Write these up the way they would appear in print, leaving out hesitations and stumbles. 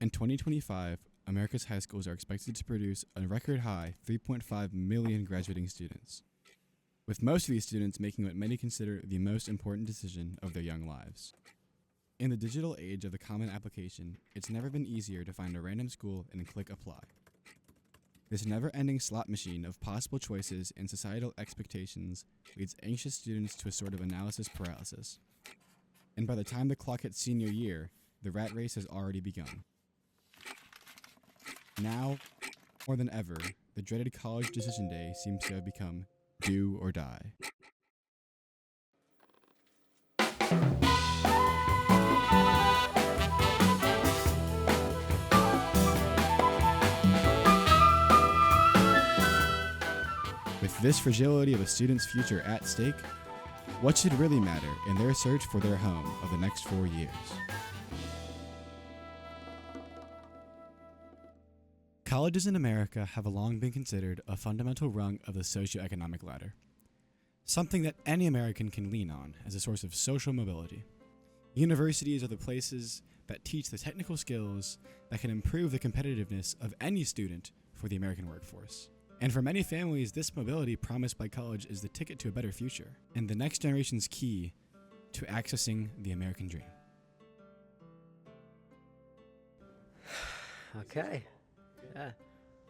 In 2025, America's high schools are expected to produce a record high 3.5 million graduating students, with most of these students making what many consider the most important decision of their young lives. In the digital age of the common application, it's never been easier to find a random school and click apply. This never-ending slot machine of possible choices and societal expectations leads anxious students to a sort of analysis paralysis. And by the time the clock hits senior year, the rat race has already begun. Now, more than ever, the dreaded college decision day seems to have become do or die. With this fragility of a student's future at stake, what should really matter in their search for their home of the next 4 years? Colleges in America have long been considered a fundamental rung of the socioeconomic ladder, something that any American can lean on as a source of social mobility. Universities are the places that teach the technical skills that can improve the competitiveness of any student for the American workforce. And for many families, this mobility promised by college is the ticket to a better future and the next generation's key to accessing the American dream. Okay. Yeah.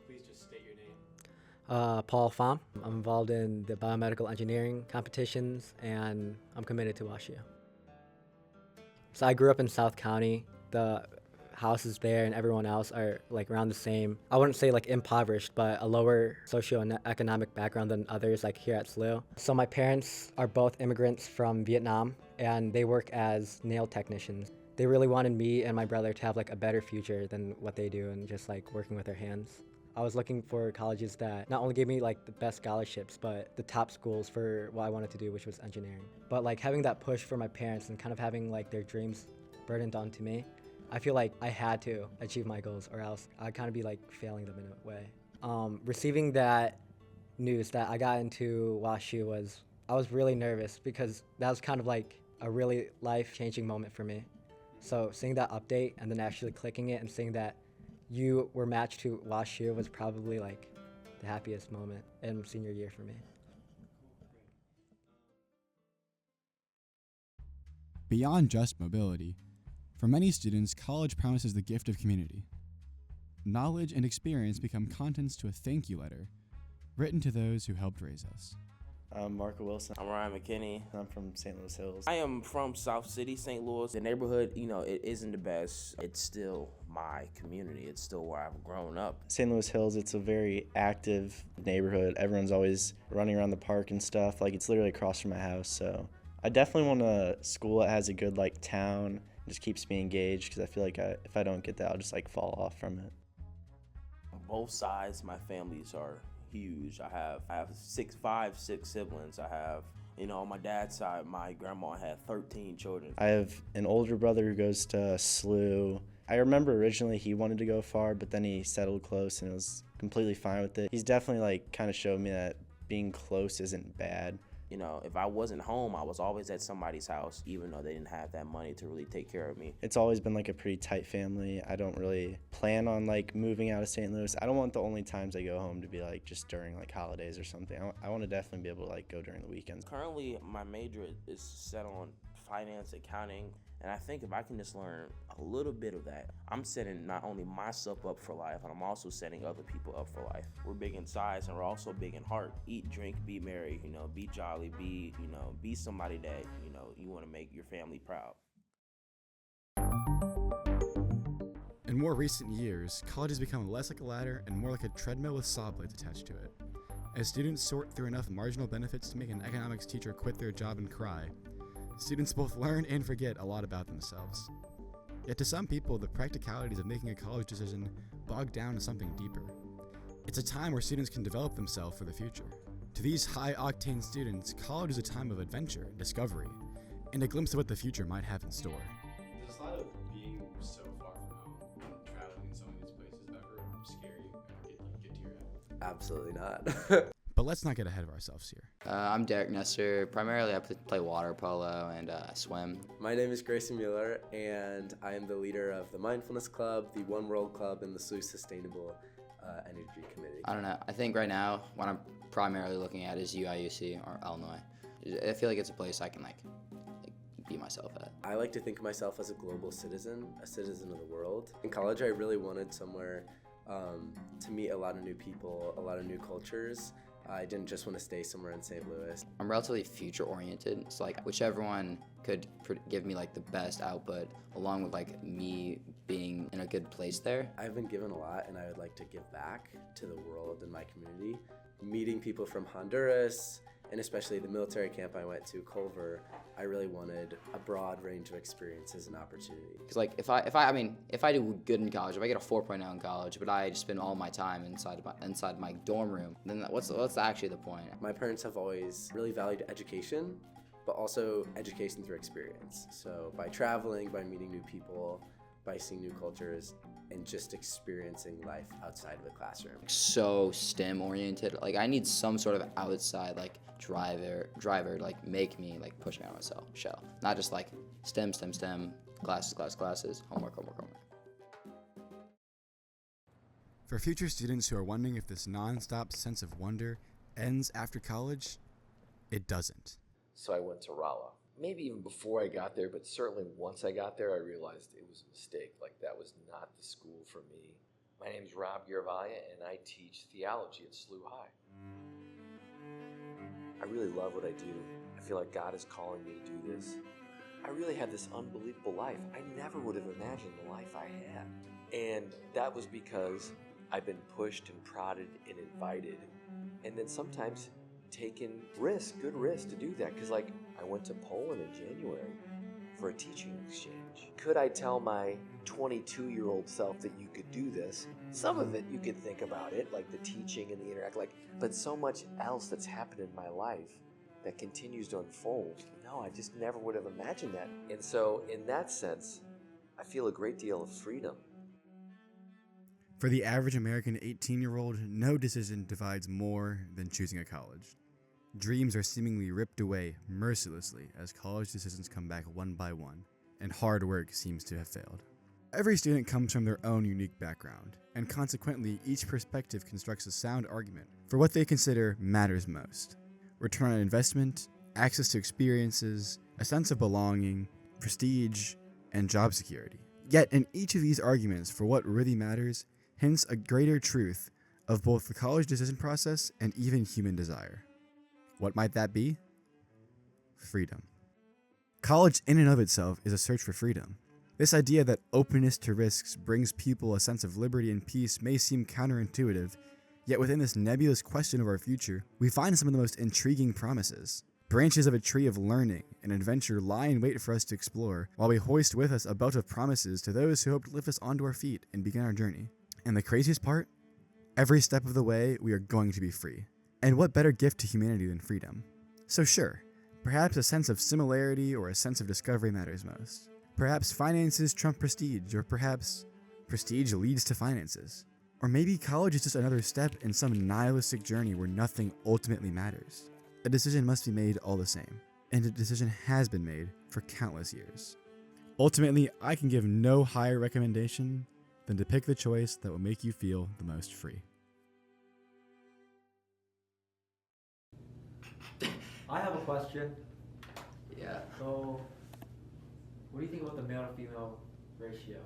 Please just state your name. Paul Pham. I'm involved in the biomedical engineering competitions, and I'm committed to WashU. So I grew up in South County. The houses there and everyone else are like around the same, I wouldn't say like impoverished, but a lower socioeconomic background than others like here at SLU. So my parents are both immigrants from Vietnam, and they work as nail technicians. They really wanted me and my brother to have like a better future than what they do and just like working with their hands. I was looking for colleges that not only gave me like the best scholarships, but the top schools for what I wanted to do, which was engineering. But like having that push for my parents and kind of having like their dreams burdened onto me, I feel like I had to achieve my goals or else I'd kind of be like failing them in a way. Receiving that news that I got into WashU I was really nervous because that was kind of like a really life-changing moment for me. So seeing that update and then actually clicking it and seeing that you were matched to WashU was probably like the happiest moment in senior year for me. Beyond just mobility, for many students, college promises the gift of community. Knowledge and experience become contents to a thank you letter written to those who helped raise us. I'm Marco Wilson. I'm Ryan McKinney. I'm from St. Louis Hills. I am from South City, St. Louis. The neighborhood, it isn't the best. It's still my community. It's still where I've grown up. St. Louis Hills, it's a very active neighborhood. Everyone's always running around the park and stuff. Like, it's literally across from my house. So I definitely want a school that has a good, like, town. Just keeps me engaged because I feel like if I don't get that, I'll just, like, fall off from it. On both sides, my families are huge. I have six siblings. I have, on my dad's side, my grandma had 13 children. I have an older brother who goes to SLU. I remember originally he wanted to go far, but then he settled close and was completely fine with it. He's definitely like kind of showed me that being close isn't bad. If I wasn't home, I was always at somebody's house, even though they didn't have that money to really take care of me. It's always been like a pretty tight family. I don't really plan on like moving out of St. Louis. I don't want the only times I go home to be like just during like holidays or something. I want to definitely be able to like go during the weekends. Currently, my major is set on finance, accounting, and I think if I can just learn a little bit of that, I'm setting not only myself up for life, but I'm also setting other people up for life. We're big in size and we're also big in heart. Eat, drink, be merry, be jolly, be somebody that, you want to make your family proud. In more recent years, college has become less like a ladder and more like a treadmill with saw blades attached to it. As students sort through enough marginal benefits to make an economics teacher quit their job and cry, students both learn and forget a lot about themselves. Yet to some people, the practicalities of making a college decision bog down to something deeper. It's a time where students can develop themselves for the future. To these high-octane students, college is a time of adventure, discovery, and a glimpse of what the future might have in store. Does a lot of being so far from home and traveling in some of these places ever scare you and get to your head? Absolutely not. But let's not get ahead of ourselves here. I'm Derek Nestor. Primarily, I play water polo and swim. My name is Grayson Mueller, and I am the leader of the Mindfulness Club, the One World Club, and the SLU Sustainable Energy Committee. I don't know. I think right now, what I'm primarily looking at is UIUC or Illinois. I feel like it's a place I can like be myself at. I like to think of myself as a global citizen, a citizen of the world. In college, I really wanted somewhere to meet a lot of new people, a lot of new cultures. I didn't just want to stay somewhere in St. Louis. I'm relatively future-oriented. It's like whichever one could give me like the best output, along with like me being in a good place there. I've been given a lot, and I would like to give back to the world and my community. Meeting people from Honduras, and especially the military camp I went to, Culver, I really wanted a broad range of experiences and opportunity. Because like if I do good in college, if I get a 4.0 in college, but I just spend all my time inside my dorm room, then what's actually the point? My parents have always really valued education, but also education through experience. So by traveling, by meeting new people, by seeing new cultures, and just experiencing life outside of the classroom. So STEM oriented. Like I need some sort of outside like driver like make me like push me out of my shell. Not just like STEM, classes, homework. For future students who are wondering if this non-stop sense of wonder ends after college, it doesn't. So I went to Rolla. Maybe even before I got there, but certainly once I got there, I realized it was a mistake. Like that was not the school for me. My name is Rob Garavaya, and I teach theology at SLU High. I really love what I do. I feel like God is calling me to do this. I really had this unbelievable life. I never would have imagined the life I had. And that was because I've been pushed and prodded and invited, and then sometimes taken good risk to do that. Because like I went to Poland in January for a teaching exchange. Could I tell my 22-year-old self that you could do this? Some of it you could think about it, like the teaching and the interact, but so much else that's happened in my life that continues to unfold. No, I just never would have imagined that. And so in that sense, I feel a great deal of freedom. For the average American 18-year-old, no decision divides more than choosing a college. Dreams are seemingly ripped away mercilessly as college decisions come back one by one, and hard work seems to have failed. Every student comes from their own unique background, and consequently, each perspective constructs a sound argument for what they consider matters most. Return on investment, access to experiences, a sense of belonging, prestige, and job security. Yet in each of these arguments for what really matters hints a greater truth of both the college decision process and even human desire. What might that be? Freedom. College in and of itself is a search for freedom. This idea that openness to risks brings people a sense of liberty and peace may seem counterintuitive, yet within this nebulous question of our future, we find some of the most intriguing promises. Branches of a tree of learning and adventure lie in wait for us to explore, while we hoist with us a belt of promises to those who hope to lift us onto our feet and begin our journey. And the craziest part? Every step of the way, we are going to be free. And what better gift to humanity than freedom? So sure, perhaps a sense of similarity or a sense of discovery matters most. Perhaps finances trump prestige, or perhaps prestige leads to finances. Or maybe college is just another step in some nihilistic journey where nothing ultimately matters. A decision must be made all the same, and a decision has been made for countless years. Ultimately, I can give no higher recommendation than to pick the choice that will make you feel the most free. I have a question. Yeah. So, what do you think about the male to female ratio